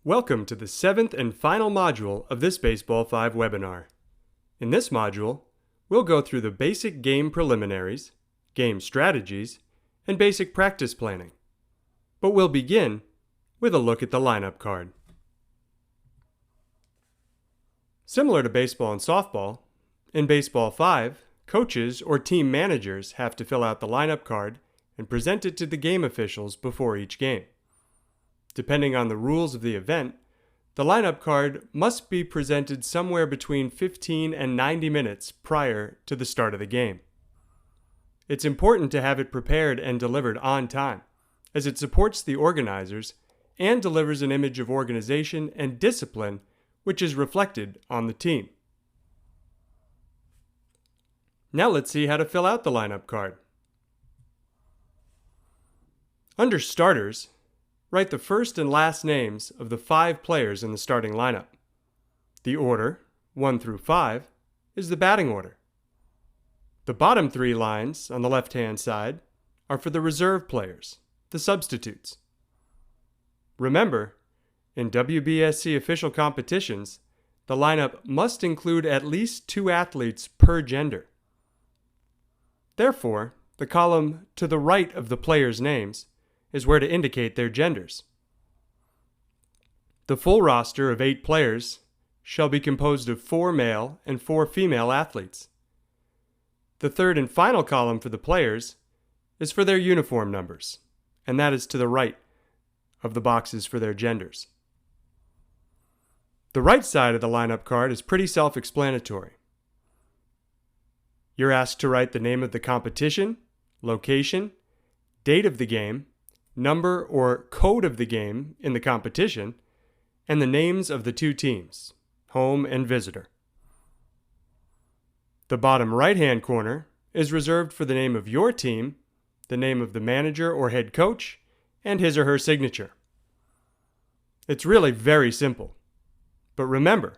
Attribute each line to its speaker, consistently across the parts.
Speaker 1: Welcome to the 7th and final module of this Baseball5 webinar. In this module, we'll go through the basic game preliminaries, game strategies, and basic practice planning. But we'll begin with a look at the lineup card. Similar to baseball and softball, in Baseball5, coaches or team managers have to fill out the lineup card and present it to the game officials before each game. Depending on the rules of the event, the lineup card must be presented somewhere between 15 and 90 minutes prior to the start of the game. It's important to have it prepared and delivered on time, as it supports the organizers and delivers an image of organization and discipline which is reflected on the team. Now let's see how to fill out the lineup card. Under Starters, write the first and last names of the 5 players in the starting lineup. The order, 1 through 5, is the batting order. The bottom 3 lines on the left-hand side are for the reserve players, the substitutes. Remember, in WBSC official competitions, the lineup must include at least 2 athletes per gender. Therefore, the column to the right of the players' names is where to indicate their genders. The full roster of 8 players shall be composed of 4 male and 4 female athletes. The third and final column for the players is for their uniform numbers, and that is to the right of the boxes for their genders. The right side of the lineup card is pretty self-explanatory. You're asked to write the name of the competition, location, date of the game, number or code of the game in the competition, and the names of the 2 teams, home and visitor. The bottom right-hand corner is reserved for the name of your team, the name of the manager or head coach, and his or her signature. It's really very simple. But remember,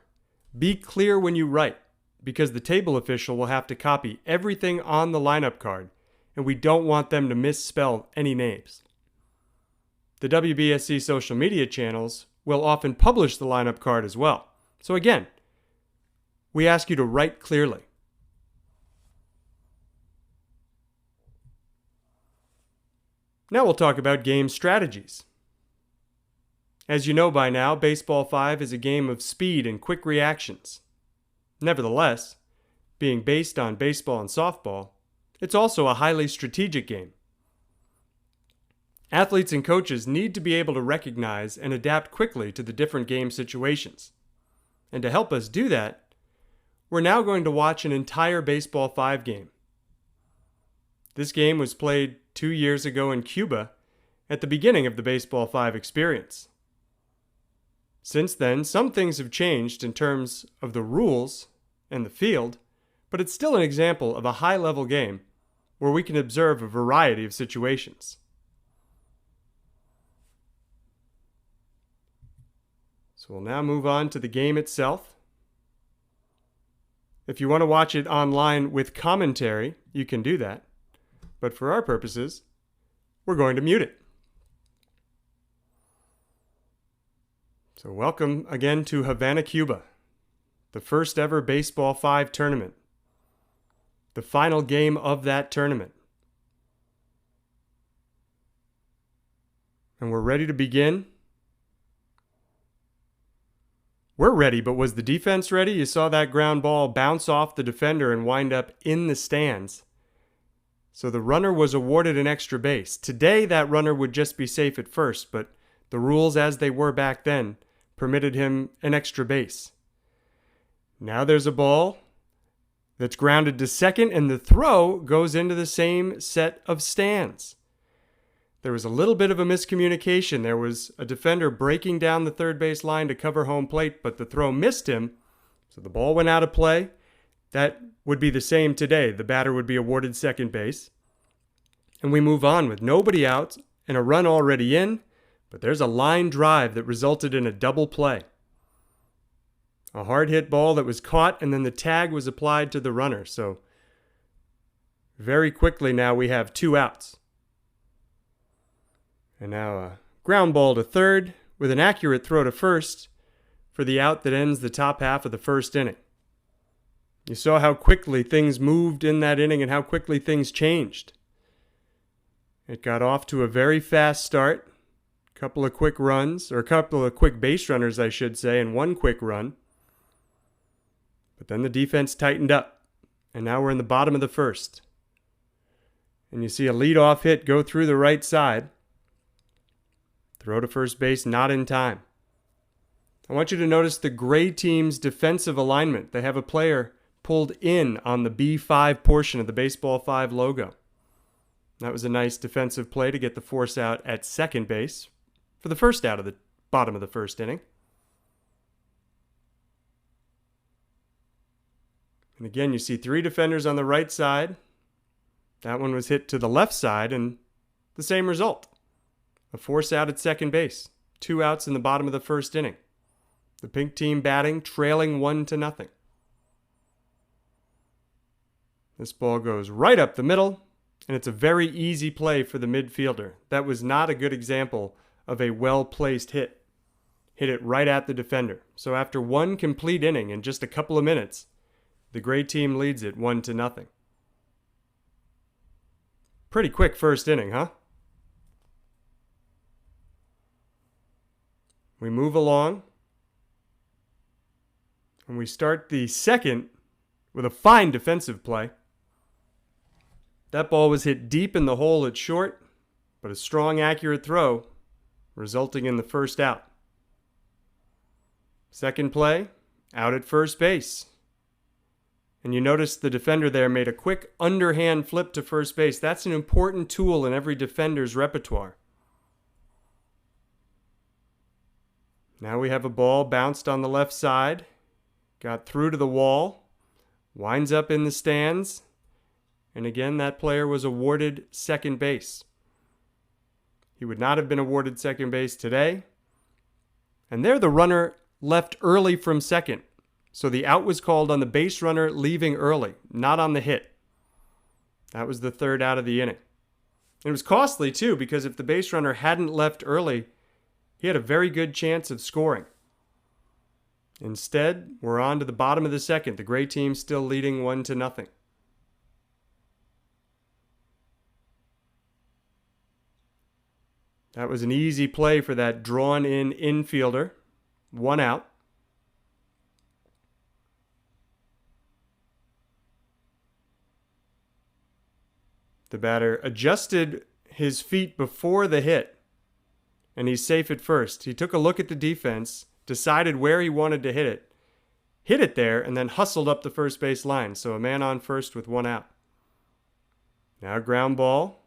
Speaker 1: be clear when you write, because the table official will have to copy everything on the lineup card, and we don't want them to misspell any names. The WBSC social media channels will often publish the lineup card as well. So again, we ask you to write clearly. Now we'll talk about game strategies. As you know by now, Baseball5 is a game of speed and quick reactions. Nevertheless, being based on baseball and softball, it's also a highly strategic game. Athletes and coaches need to be able to recognize and adapt quickly to the different game situations. And to help us do that, we're now going to watch an entire Baseball5 game. This game was played 2 years ago in Cuba at the beginning of the Baseball5 experience. Since then, some things have changed in terms of the rules and the field, but it's still an example of a high-level game where we can observe a variety of situations. So we'll now move on to the game itself. If you want to watch it online with commentary, you can do that. But for our purposes, we're going to mute it. So welcome again to Havana, Cuba, the first ever Baseball5 tournament, the final game of that tournament. And we're ready to begin. We're ready, but was the defense ready? You saw that ground ball bounce off the defender and wind up in the stands. So the runner was awarded an extra base. Today, that runner would just be safe at first, but the rules as they were back then permitted him an extra base. Now there's a ball that's grounded to second, and the throw goes into the same set of stands. There was a little bit of a miscommunication. There was a defender breaking down the third base line to cover home plate, but the throw missed him, so the ball went out of play. That would be the same today. The batter would be awarded second base. And we move on with nobody out and a run already in, but there's a line drive that resulted in a double play. A hard hit ball that was caught, and then the tag was applied to the runner. So very quickly now we have 2 outs. And now a ground ball to third with an accurate throw to first for the out that ends the top half of the first inning. You saw how quickly things moved in that inning and how quickly things changed. It got off to a very fast start, a couple of quick base runners, I should say, and one quick run. But then the defense tightened up, and now we're in the bottom of the first. And you see a leadoff hit go through the right side. Throw to first base, not in time. I want you to notice the gray team's defensive alignment. They have a player pulled in on the B5 portion of the Baseball5 logo. That was a nice defensive play to get the force out at second base for the first out of the bottom of the first inning. And again, you see three defenders on the right side. That one was hit to the left side, and the same result. A force out at second base. 2 outs in the bottom of the first inning. The pink team batting, trailing 1-0. This ball goes right up the middle, and it's a very easy play for the midfielder. That was not a good example of a well-placed hit. Hit it right at the defender. So after one complete inning in just a couple of minutes, the gray team leads it 1-0. Pretty quick first inning, huh? We move along, and we start the second with a fine defensive play. That ball was hit deep in the hole at short, but a strong, accurate throw, resulting in the first out. Second play, out at first base. And you notice the defender there made a quick underhand flip to first base. That's an important tool in every defender's repertoire. Now we have a ball bounced on the left side, got through to the wall, winds up in the stands, and again that player was awarded second base. He would not have been awarded second base today. And there the runner left early from second. So the out was called on the base runner leaving early, not on the hit. That was the third out of the inning. It was costly too, because if the base runner hadn't left early, he had a very good chance of scoring. Instead, we're on to the bottom of the second. The gray team still leading 1-0. That was an easy play for that drawn-in infielder. 1 out. The batter adjusted his feet before the hit, and he's safe at first. He took a look at the defense, decided where he wanted to hit it there, and then hustled up the first base line. So a man on first with 1 out. Now ground ball.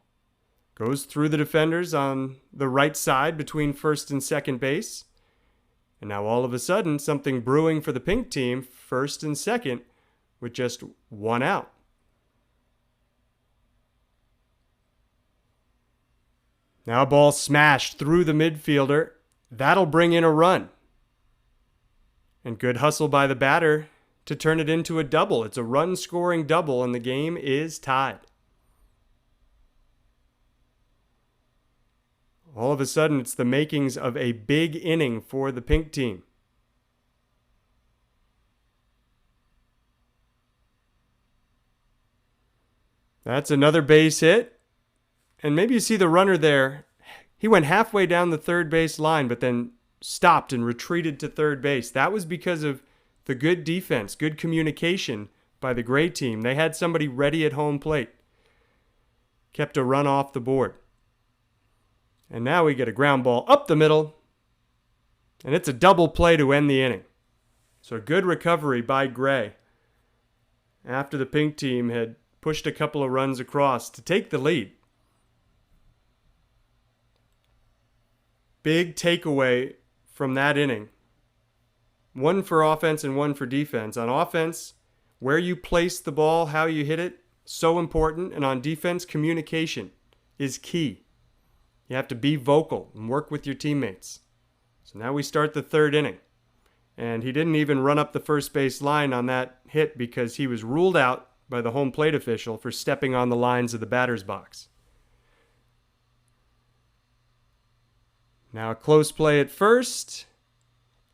Speaker 1: Goes through the defenders on the right side between first and second base. And now all of a sudden, something brewing for the pink team, first and second, with just 1 out. Now a ball smashed through the midfielder. That'll bring in a run. And good hustle by the batter to turn it into a double. It's a run-scoring double, and the game is tied. All of a sudden, it's the makings of a big inning for the pink team. That's another base hit. And maybe you see the runner there. He went halfway down the third base line, but then stopped and retreated to third base. That was because of the good defense, good communication by the gray team. They had somebody ready at home plate. Kept a run off the board. And now we get a ground ball up the middle, and it's a double play to end the inning. So a good recovery by Gray after the pink team had pushed a couple of runs across to take the lead. Big takeaway from that inning. One for offense and one for defense. On offense, where you place the ball, how you hit it, so important. And on defense, communication is key. You have to be vocal and work with your teammates. So now we start the third inning. And he didn't even run up the first base line on that hit because he was ruled out by the home plate official for stepping on the lines of the batter's box. Now a close play at first.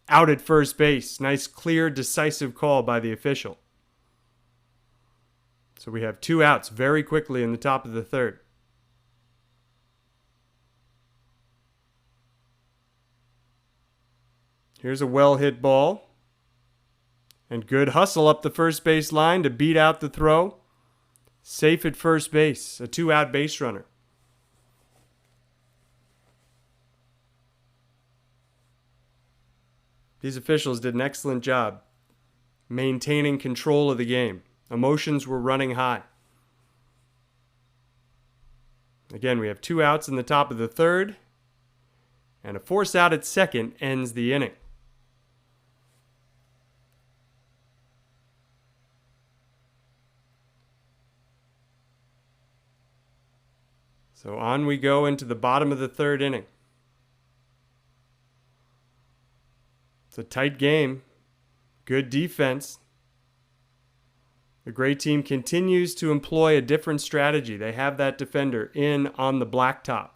Speaker 1: Out at first base. Nice, clear, decisive call by the official. So we have 2 outs very quickly in the top of the third. Here's a well-hit ball. And good hustle up the first base line to beat out the throw. Safe at first base. A 2-out base runner. These officials did an excellent job maintaining control of the game. Emotions were running high. Again, we have 2 outs in the top of the third, and a force out at second ends the inning. So on we go into the bottom of the third inning. It's a tight game. Good defense. The gray team continues to employ a different strategy. They have that defender in on the blacktop.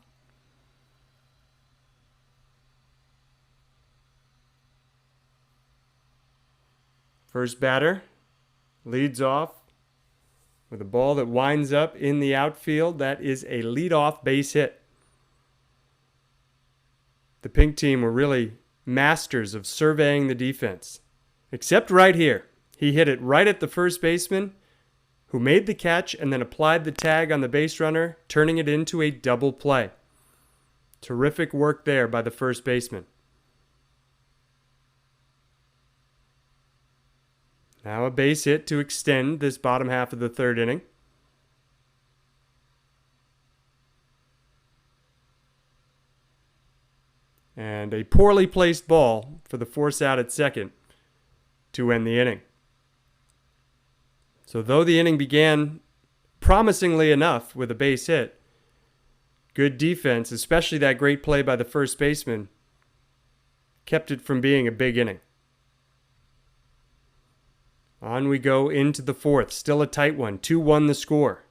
Speaker 1: First batter leads off with a ball that winds up in the outfield. That is a leadoff base hit. The pink team were really masters of surveying the defense. Except right here. He hit it right at the first baseman, who made the catch and then applied the tag on the base runner, turning it into a double play. Terrific work there by the first baseman. Now a base hit to extend this bottom half of the third inning. And a poorly placed ball for the force out at second to end the inning. So though the inning began promisingly enough with a base hit, good defense, especially that great play by the first baseman, kept it from being a big inning. On we go into the fourth. Still a tight one. 2-1 the score.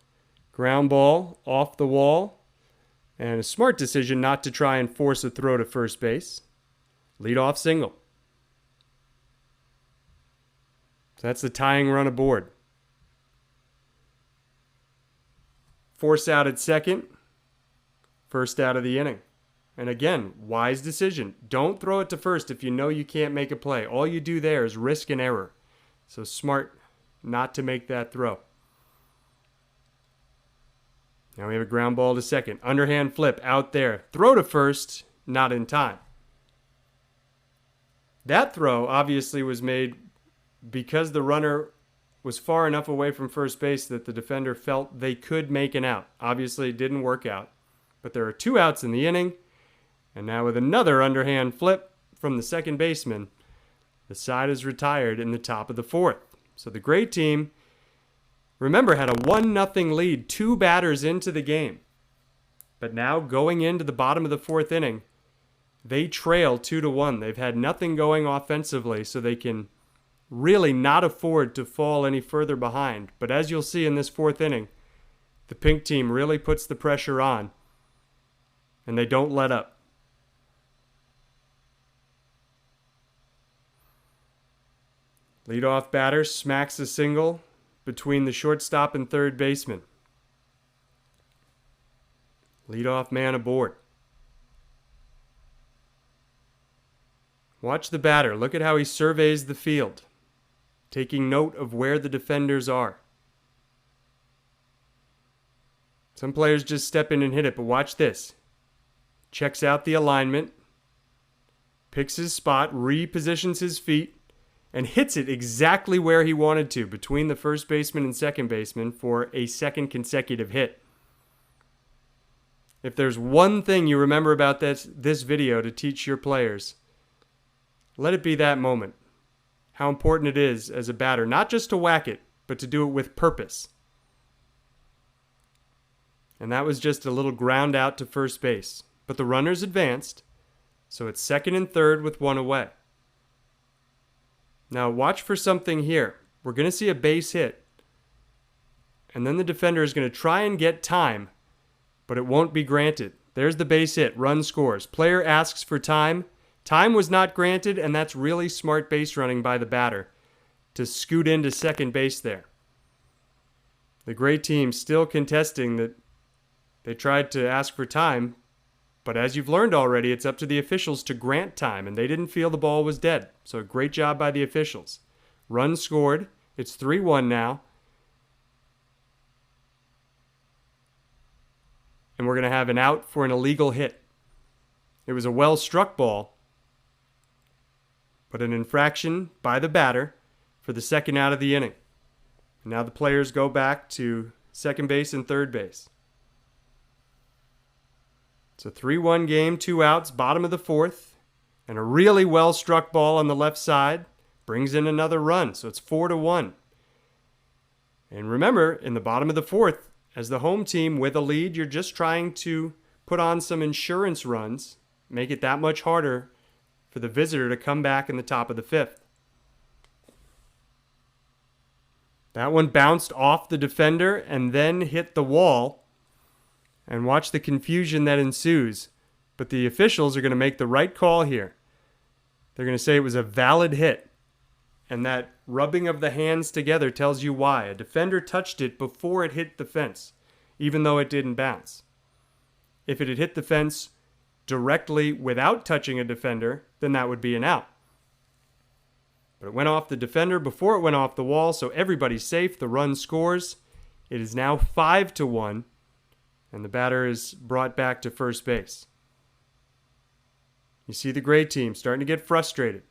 Speaker 1: Ground ball off the wall. And a smart decision not to try and force a throw to first base. Leadoff single. So that's the tying run aboard. Force out at second. First out of the inning. And again, wise decision. Don't throw it to first if you know you can't make a play. All you do there is risk an error. So smart not to make that throw. Now we have a ground ball to second. Underhand flip out there. Throw to first, not in time. That throw obviously was made because the runner was far enough away from first base that the defender felt they could make an out. Obviously, it didn't work out. But there are 2 outs in the inning. And now with another underhand flip from the second baseman, the side is retired in the top of the fourth. So the gray team, remember, had a 1-0 lead 2 batters into the game. But now going into the bottom of the fourth inning, they trail 2-1. They've had nothing going offensively, so they can really not afford to fall any further behind. But as you'll see in this fourth inning, the pink team really puts the pressure on, and they don't let up. Leadoff batter smacks a single between the shortstop and third baseman. Leadoff man aboard. Watch the batter. Look at how he surveys the field, taking note of where the defenders are. Some players just step in and hit it, but watch this. Checks out the alignment, picks his spot, repositions his feet, and hits it exactly where he wanted to, between the first baseman and second baseman, for a second consecutive hit. If there's one thing you remember about this video to teach your players, let it be that moment. How important it is as a batter, not just to whack it, but to do it with purpose. And that was just a little ground out to first base. But the runners advanced, so it's second and third with 1 away. Now watch for something here. We're going to see a base hit. And then the defender is going to try and get time, but it won't be granted. There's the base hit. Run scores. Player asks for time. Time was not granted, and that's really smart base running by the batter to scoot into second base there. The great team still contesting that they tried to ask for time, but as you've learned already, it's up to the officials to grant time, and they didn't feel the ball was dead. So great job by the officials. Run scored. It's 3-1 now. And we're going to have an out for an illegal hit. It was a well-struck ball, but an infraction by the batter for the second out of the inning. Now the players go back to second base and third base. It's a 3-1 game, 2 outs, bottom of the fourth, and a really well-struck ball on the left side brings in another run, so it's 4-1. And remember, in the bottom of the fourth, as the home team with a lead, you're just trying to put on some insurance runs, make it that much harder for the visitor to come back in the top of the fifth. That one bounced off the defender and then hit the wall. And watch the confusion that ensues. But the officials are going to make the right call here. They're going to say it was a valid hit. And that rubbing of the hands together tells you why. A defender touched it before it hit the fence, even though it didn't bounce. If it had hit the fence directly without touching a defender, then that would be an out. But it went off the defender before it went off the wall, so everybody's safe. The run scores. It is now 5-1. And the batter is brought back to first base. You see the great team starting to get frustrated.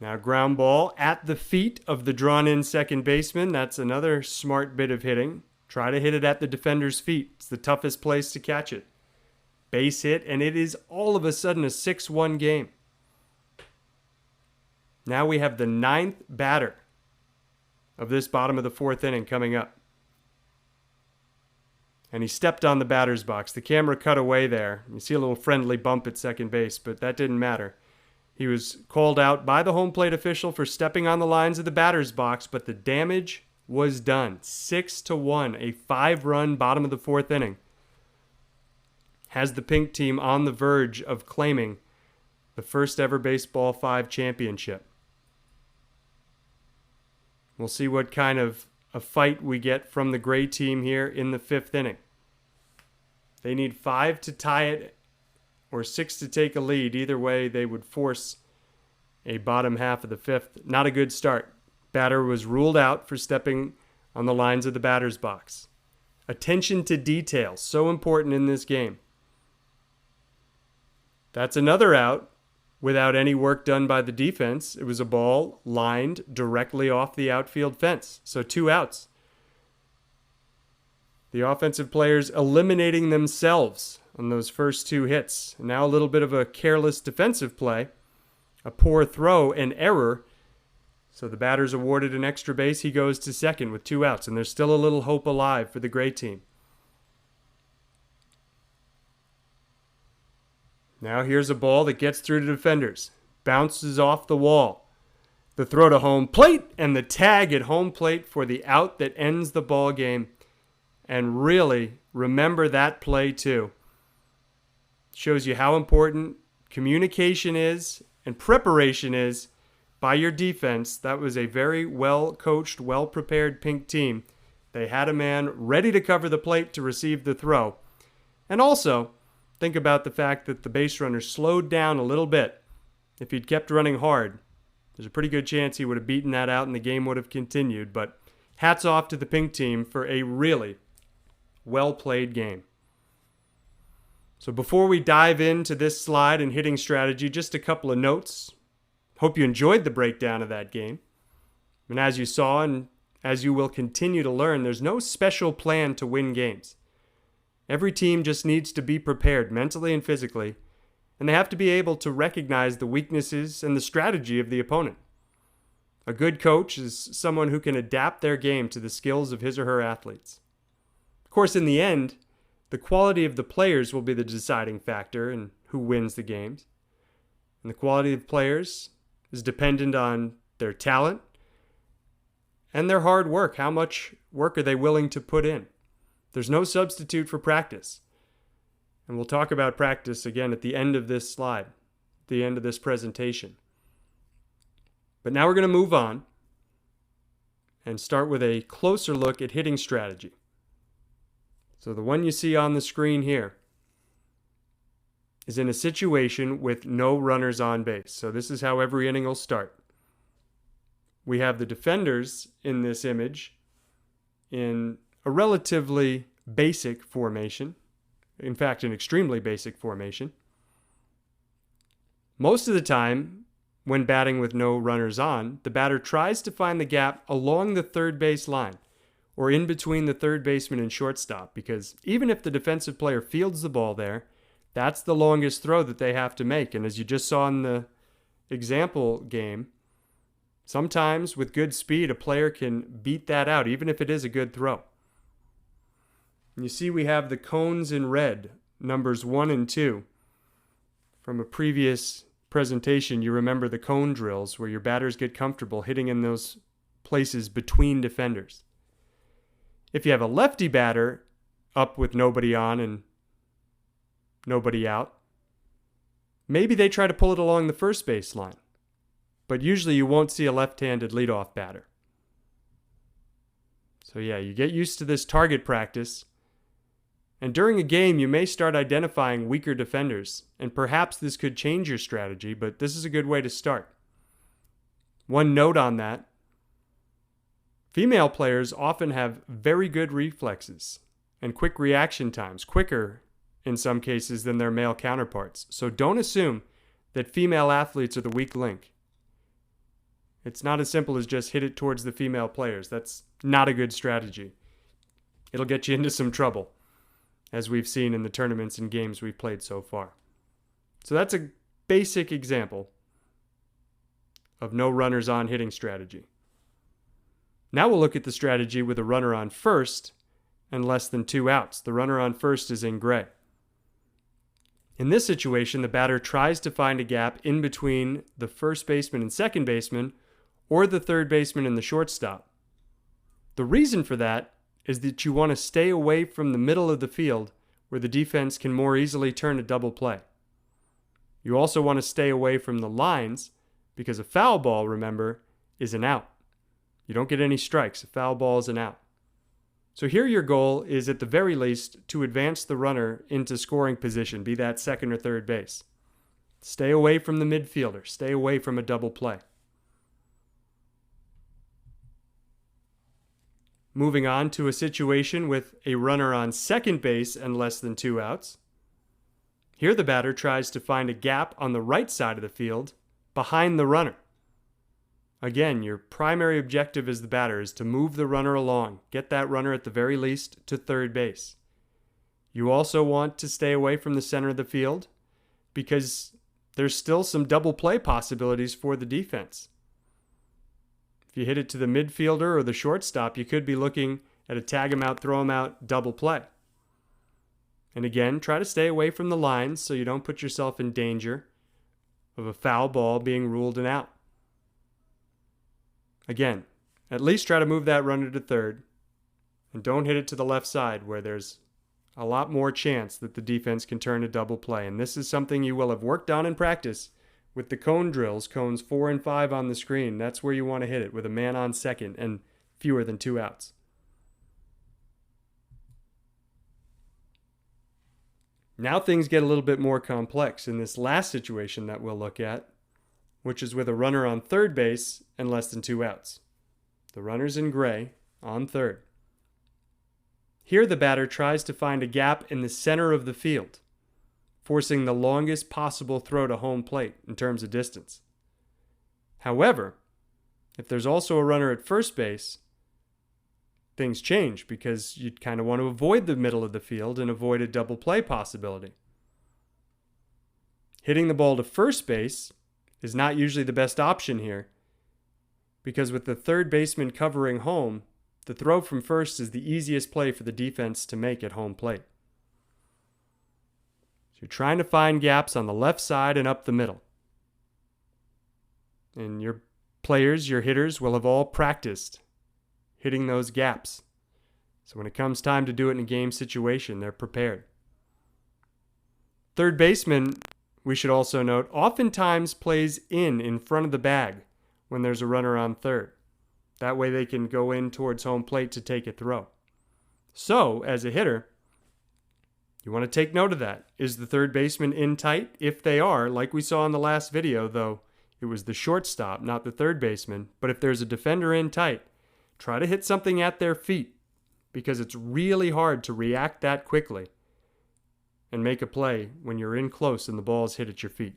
Speaker 1: Now ground ball at the feet of the drawn-in second baseman. That's another smart bit of hitting. Try to hit it at the defender's feet. It's the toughest place to catch it. Base hit, and it is all of a sudden a 6-1 game. Now we have the 9th batter of this bottom of the fourth inning coming up. And he stepped on the batter's box. The camera cut away there. You see a little friendly bump at second base, but that didn't matter. He was called out by the home plate official for stepping on the lines of the batter's box, but the damage was done. 6-1, a 5-run bottom of the fourth inning has the pink team on the verge of claiming the first ever Baseball 5 championship. We'll see what kind of a fight we get from the gray team here in the fifth inning. They need 5 to tie it or 6 to take a lead. Either way, they would force a bottom half of the fifth. Not a good start. Batter was ruled out for stepping on the lines of the batter's box. Attention to detail, so important in this game. That's another out without any work done by the defense. It was a ball lined directly off the outfield fence. So 2 outs. The offensive players eliminating themselves on those first 2 hits. Now a little bit of a careless defensive play. A poor throw, an error. So the batter's awarded an extra base. He goes to second with 2 outs. And there's still a little hope alive for the gray team. Now here's a ball that gets through to defenders. Bounces off the wall. The throw to home plate and the tag at home plate for the out that ends the ball game. And really, remember that play too. Shows you how important communication is and preparation is by your defense. That was a very well-coached, well-prepared pink team. They had a man ready to cover the plate to receive the throw. And also, think about the fact that the base runner slowed down a little bit. If he'd kept running hard, there's a pretty good chance he would have beaten that out and the game would have continued. But hats off to the pink team for a really well-played game. So before we dive into this slide and hitting strategy, just a couple of notes. Hope you enjoyed the breakdown of that game. And as you saw and as you will continue to learn, there's no special plan to win games. Every team just needs to be prepared mentally and physically, and they have to be able to recognize the weaknesses and the strategy of the opponent. A good coach is someone who can adapt their game to the skills of his or her athletes. Of course, in the end, the quality of the players will be the deciding factor in who wins the games. And the quality of players is dependent on their talent and their hard work. How much work are they willing to put in? There's no substitute for practice. And we'll talk about practice again at the end of this slide, the end of this presentation. But now we're going to move on and start with a closer look at hitting strategy. So the one you see on the screen here is in a situation with no runners on base. So this is how every inning will start. We have the defenders in this image in a relatively basic formation. In fact, an extremely basic formation. Most of the time, when batting with no runners on, the batter tries to find the gap along the third base line or in between the third baseman and shortstop, because even if the defensive player fields the ball there, that's the longest throw that they have to make. And as you just saw in the example game, sometimes with good speed, a player can beat that out, even if it is a good throw. And you see we have the cones in red, numbers 1 and 2. From a previous presentation, you remember the cone drills where your batters get comfortable hitting in those places between defenders. If you have a lefty batter up with nobody on and nobody out, maybe they try to pull it along the first base line. But usually you won't see a left-handed leadoff batter. So yeah, you get used to this target practice. And during a game, you may start identifying weaker defenders, and perhaps this could change your strategy, but this is a good way to start. One note on that: female players often have very good reflexes and quick reaction times, quicker in some cases than their male counterparts. So don't assume that female athletes are the weak link. It's not as simple as just hit it towards the female players. That's not a good strategy. It'll get you into some trouble, as we've seen in the tournaments and games we've played so far. So that's a basic example of no runners on hitting strategy. Now we'll look at the strategy with a runner on first and less than 2 outs. The runner on first is in gray. In this situation, the batter tries to find a gap in between the first baseman and second baseman, or the third baseman and the shortstop. The reason for that is that you want to stay away from the middle of the field where the defense can more easily turn a double play. You also want to stay away from the lines because a foul ball, remember, is an out. You don't get any strikes. A foul ball is an out. So here your goal is at the very least to advance the runner into scoring position, be that second or third base. Stay away from the midfielder. Stay away from a double play. Moving on to a situation with a runner on second base and less than 2 outs. Here the batter tries to find a gap on the right side of the field behind the runner. Again, your primary objective as the batter is to move the runner along, get that runner at the very least to third base. You also want to stay away from the center of the field because there's still some double play possibilities for the defense. If you hit it to the midfielder or the shortstop, you could be looking at a tag him out, throw him out double play. And again, try to stay away from the lines so you don't put yourself in danger of a foul ball being ruled an out. Again, at least try to move that runner to third, and don't hit it to the left side where there's a lot more chance that the defense can turn a double play. And this is something you will have worked on in practice with the cone drills, cones 4 and 5 on the screen. That's where you want to hit it, with a man on second and fewer than 2 outs. Now things get a little bit more complex in this last situation that we'll look at, which is with a runner on third base and less than 2 outs. The runner's in gray on third. Here the batter tries to find a gap in the center of the field, forcing the longest possible throw to home plate in terms of distance. However, if there's also a runner at first base, things change because you'd kind of want to avoid the middle of the field and avoid a double play possibility. Hitting the ball to first base is not usually the best option here because with the third baseman covering home, the throw from first is the easiest play for the defense to make at home plate. So you're trying to find gaps on the left side and up the middle. And your players, your hitters, will have all practiced hitting those gaps. So when it comes time to do it in a game situation, they're prepared. Third baseman, we should also note, oftentimes plays in front of the bag when there's a runner on third. That way they can go in towards home plate to take a throw. So, as a hitter, you want to take note of that. Is the third baseman in tight? If they are, like we saw in the last video, though it was the shortstop, not the third baseman, but if there's a defender in tight, try to hit something at their feet, because it's really hard to react that quickly and make a play when you're in close and the ball is hit at your feet.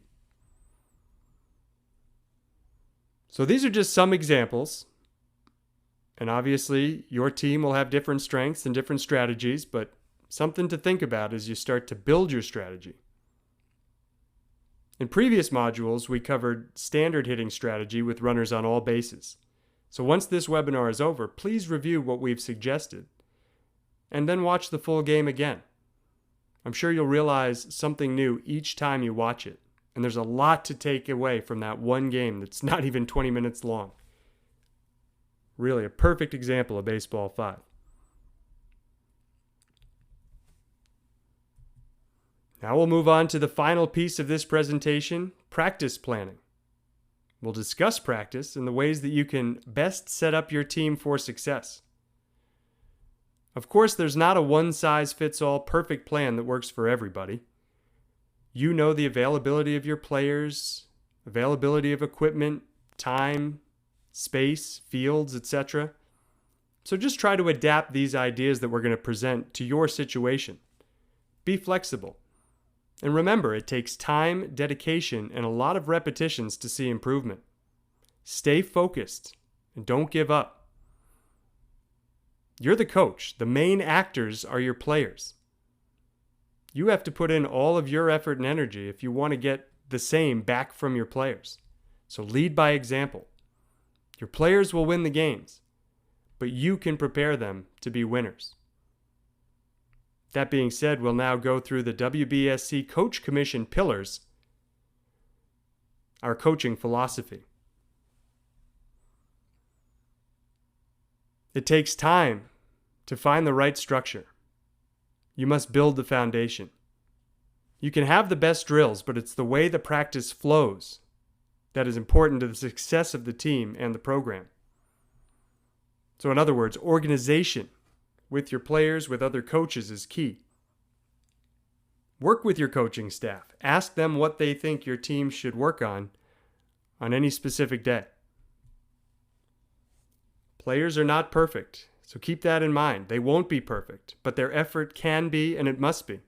Speaker 1: So these are just some examples. And obviously, your team will have different strengths and different strategies, but something to think about as you start to build your strategy. In previous modules, we covered standard hitting strategy with runners on all bases. So once this webinar is over, please review what we've suggested and then watch the full game again. I'm sure you'll realize something new each time you watch it, and there's a lot to take away from that one game that's not even 20 minutes long. Really a perfect example of Baseball5. Now we'll move on to the final piece of this presentation, practice planning. We'll discuss practice and the ways that you can best set up your team for success. Of course, there's not a one-size-fits-all perfect plan that works for everybody. You know the availability of your players, availability of equipment, time, space, fields, etc. So just try to adapt these ideas that we're going to present to your situation. Be flexible. And remember, it takes time, dedication, and a lot of repetitions to see improvement. Stay focused and don't give up. You're the coach. The main actors are your players. You have to put in all of your effort and energy if you want to get the same back from your players. So lead by example. Your players will win the games, but you can prepare them to be winners. That being said, we'll now go through the WBSC Coach Commission pillars, our coaching philosophy. It takes time to find the right structure. You must build the foundation. You can have the best drills, but it's the way the practice flows that is important to the success of the team and the program. So in other words, organization with your players, with other coaches is key. Work with your coaching staff. Ask them what they think your team should work on any specific day. Players are not perfect, so keep that in mind. They won't be perfect, but their effort can be and it must be.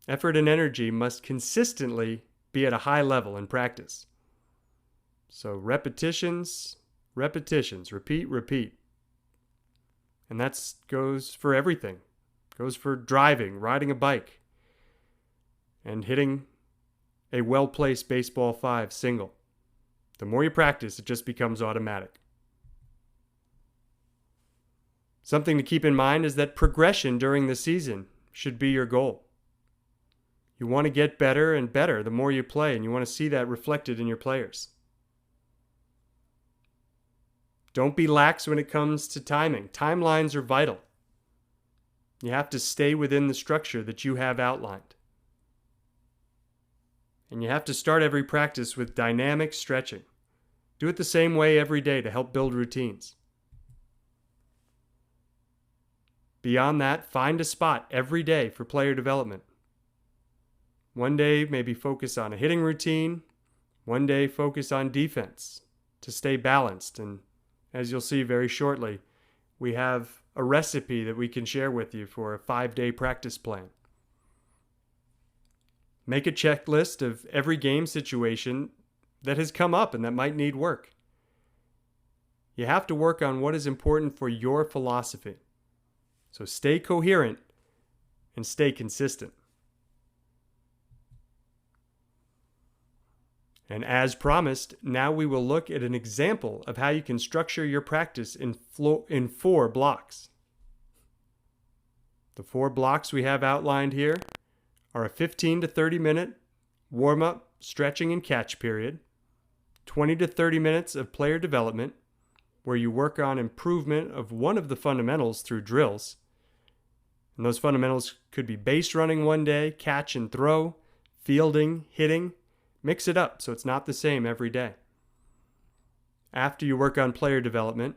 Speaker 1: Effort and energy must consistently be at a high level in practice. So repetitions, repeat. And that goes for everything. Goes for driving, riding a bike, and hitting a well-placed Baseball5 single. The more you practice, it just becomes automatic. Something to keep in mind is that progression during the season should be your goal. You want to get better and better the more you play, and you want to see that reflected in your players. Don't be lax when it comes to timing. Timelines are vital. You have to stay within the structure that you have outlined. And you have to start every practice with dynamic stretching. Do it the same way every day to help build routines. Beyond that, find a spot every day for player development. One day, maybe focus on a hitting routine. One day, focus on defense to stay balanced. And as you'll see very shortly, we have a recipe that we can share with you for a 5-day practice plan. Make a checklist of every game situation that has come up and that might need work. You have to work on what is important for your philosophy. So stay coherent and stay consistent. And as promised, now we will look at an example of how you can structure your practice in 4 blocks. The 4 blocks we have outlined here are a 15 to 30 minute warm-up, stretching, and catch period, 20 to 30 minutes of player development, where you work on improvement of one of the fundamentals through drills. And those fundamentals could be base running one day, catch and throw, fielding, hitting. Mix it up so it's not the same every day. After you work on player development,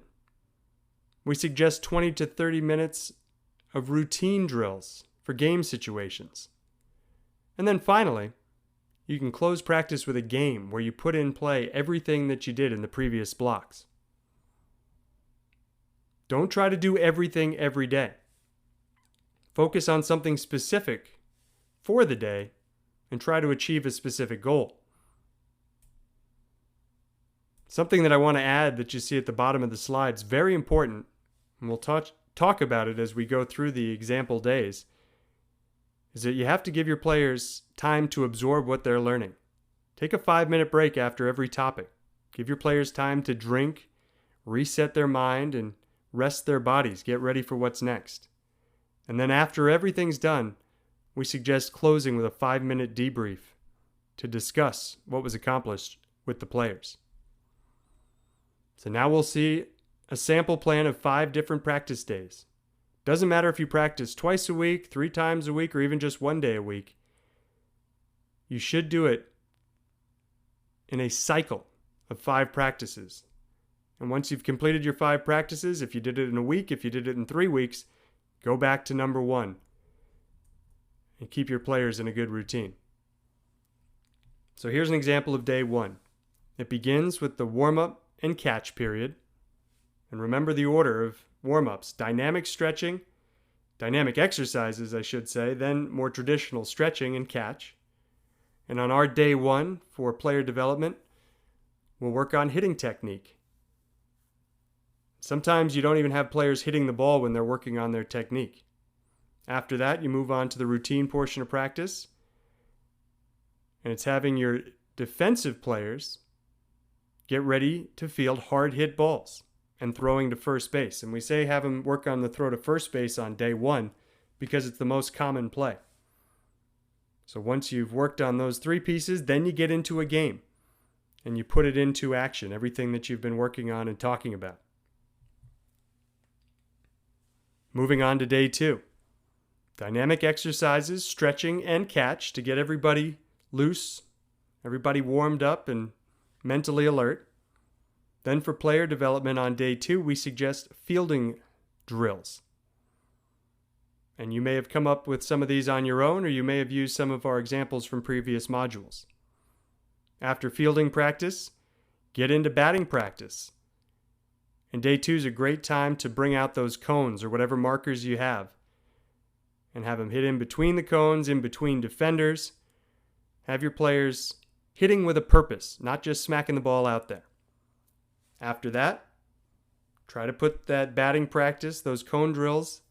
Speaker 1: we suggest 20 to 30 minutes of routine drills for game situations. And then finally, you can close practice with a game where you put in play everything that you did in the previous blocks. Don't try to do everything every day. Focus on something specific for the day and try to achieve a specific goal. Something that I want to add that you see at the bottom of the slide is very important, and we'll talk about it as we go through the example days, is that you have to give your players time to absorb what they're learning. Take a 5-minute break after every topic. Give your players time to drink, reset their mind, and rest their bodies, get ready for what's next. And then after everything's done, we suggest closing with a 5-minute debrief to discuss what was accomplished with the players. So now we'll see a sample plan of 5 different practice days. Doesn't matter if you practice twice a week, 3 times a week, or even just 1 day a week. You should do it in a cycle of 5 practices. And once you've completed your 5 practices, if you did it in a week, if you did it in 3 weeks, go back to number 1 and keep your players in a good routine. So here's an example of day 1. It begins with the warm-up and catch period. And remember the order of warm-ups: dynamic stretching, dynamic exercises, I should say, then more traditional stretching and catch. And on our day 1 for player development, we'll work on hitting technique. Sometimes you don't even have players hitting the ball when they're working on their technique. After that, you move on to the routine portion of practice, and it's having your defensive players get ready to field hard hit balls and throwing to first base. And we say have them work on the throw to first base on day 1 because it's the most common play. So once you've worked on those 3 pieces, then you get into a game and you put it into action, everything that you've been working on and talking about. Moving on to day 2. Dynamic exercises, stretching, and catch to get everybody loose, everybody warmed up and mentally alert. Then for player development on day 2, we suggest fielding drills. And you may have come up with some of these on your own, or you may have used some of our examples from previous modules. After fielding practice, get into batting practice. And day 2 is a great time to bring out those cones or whatever markers you have and have them hit in between the cones, in between defenders. Have your players hitting with a purpose, not just smacking the ball out there. After that, try to put that batting practice, those cone drills,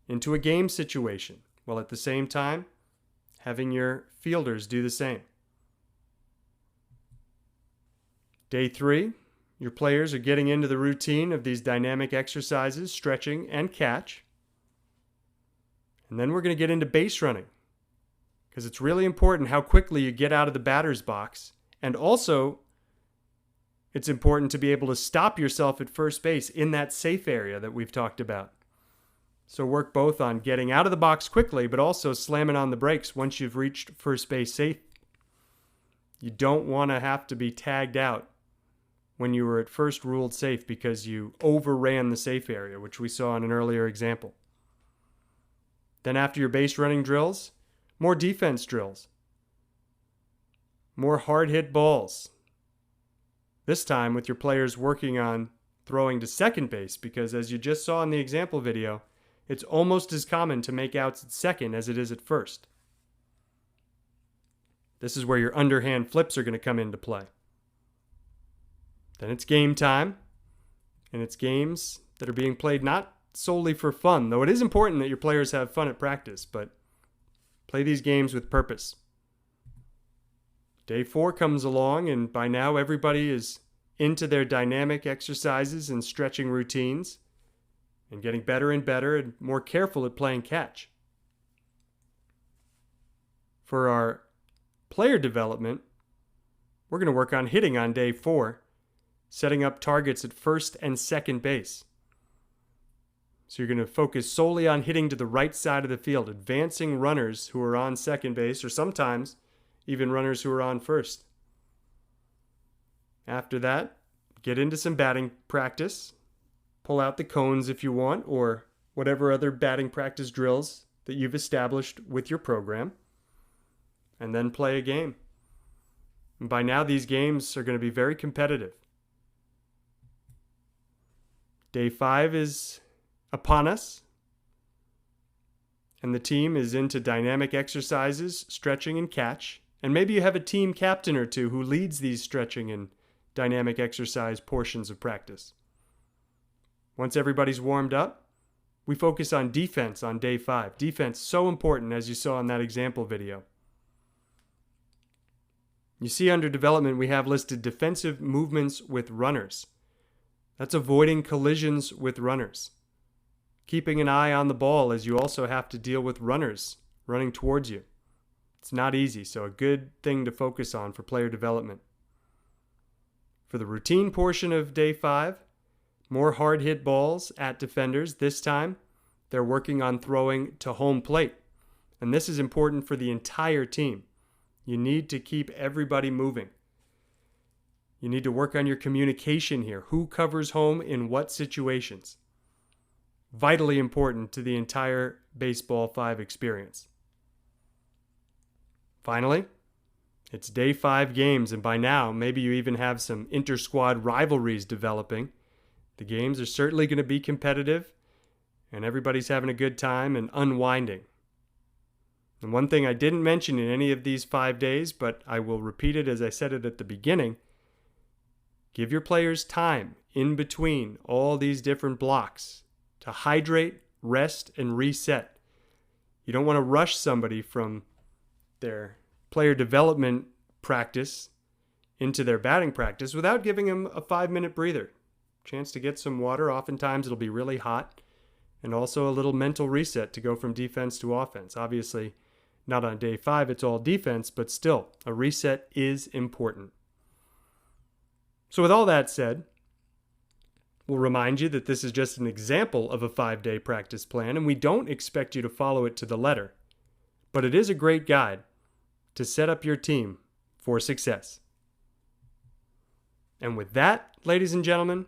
Speaker 1: into a game situation, while at the same time having your fielders do the same. Day 3, your players are getting into the routine of these dynamic exercises, stretching, and catch. And then we're going to get into base running, because it's really important how quickly you get out of the batter's box. And also, it's important to be able to stop yourself at first base in that safe area that we've talked about. So work both on getting out of the box quickly, but also slamming on the brakes once you've reached first base safe. You don't want to have to be tagged out when you were at first ruled safe because you overran the safe area, which we saw in an earlier example. Then after your base running drills, more defense drills. More hard hit balls. This time with your players working on throwing to second base, because as you just saw in the example video, it's almost as common to make outs at second as it is at first. This is where your underhand flips are going to come into play. Then it's game time, and it's games that are being played not solely for fun, though it is important that your players have fun at practice, but play these games with purpose. Day 4 comes along, and by now everybody is into their dynamic exercises and stretching routines and getting better and better and more careful at playing catch. For our player development, we're going to work on hitting on day 4, setting up targets at first and second base. So you're going to focus solely on hitting to the right side of the field, advancing runners who are on second base, or sometimes even runners who are on first. After that, get into some batting practice. Pull out the cones if you want, or whatever other batting practice drills that you've established with your program, and then play a game. And by now, these games are going to be very competitive. Day 5 is upon us, and the team is into dynamic exercises, stretching and catch, and maybe you have a team captain or two who leads these stretching and dynamic exercise portions of practice. Once everybody's warmed up, we focus on defense on day 5. Defense, so important, as you saw in that example video. You see under development we have listed defensive movements with runners. That's avoiding collisions with runners. Keeping an eye on the ball, as you also have to deal with runners running towards you. It's not easy, so a good thing to focus on for player development. For the routine portion of day 5, more hard hit balls at defenders. This time, they're working on throwing to home plate. And this is important for the entire team. You need to keep everybody moving. You need to work on your communication here. Who covers home in what situations? Vitally important to the entire Baseball5 experience. Finally, it's day 5 games, and by now, maybe you even have some inter-squad rivalries developing. The games are certainly going to be competitive, and everybody's having a good time and unwinding. And one thing I didn't mention in any of these 5 days, but I will repeat it as I said it at the beginning, give your players time in between all these different blocks to hydrate, rest, and reset. You don't want to rush somebody from their player development practice into their batting practice without giving them a 5-minute breather. Chance to get some water. Oftentimes it'll be really hot. And also a little mental reset to go from defense to offense. Obviously, not on day 5, it's all defense, but still, a reset is important. So with all that said, we'll remind you that this is just an example of a 5-day practice plan, and we don't expect you to follow it to the letter. But it is a great guide to set up your team for success. And with that, ladies and gentlemen,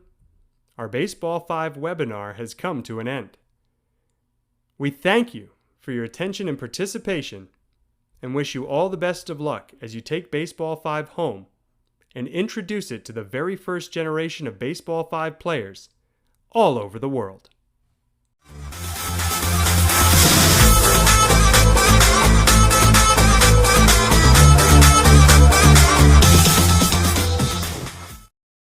Speaker 1: our Baseball5 webinar has come to an end. We thank you for your attention and participation and wish you all the best of luck as you take Baseball5 home and introduce it to the very first generation of Baseball5 players all over the world.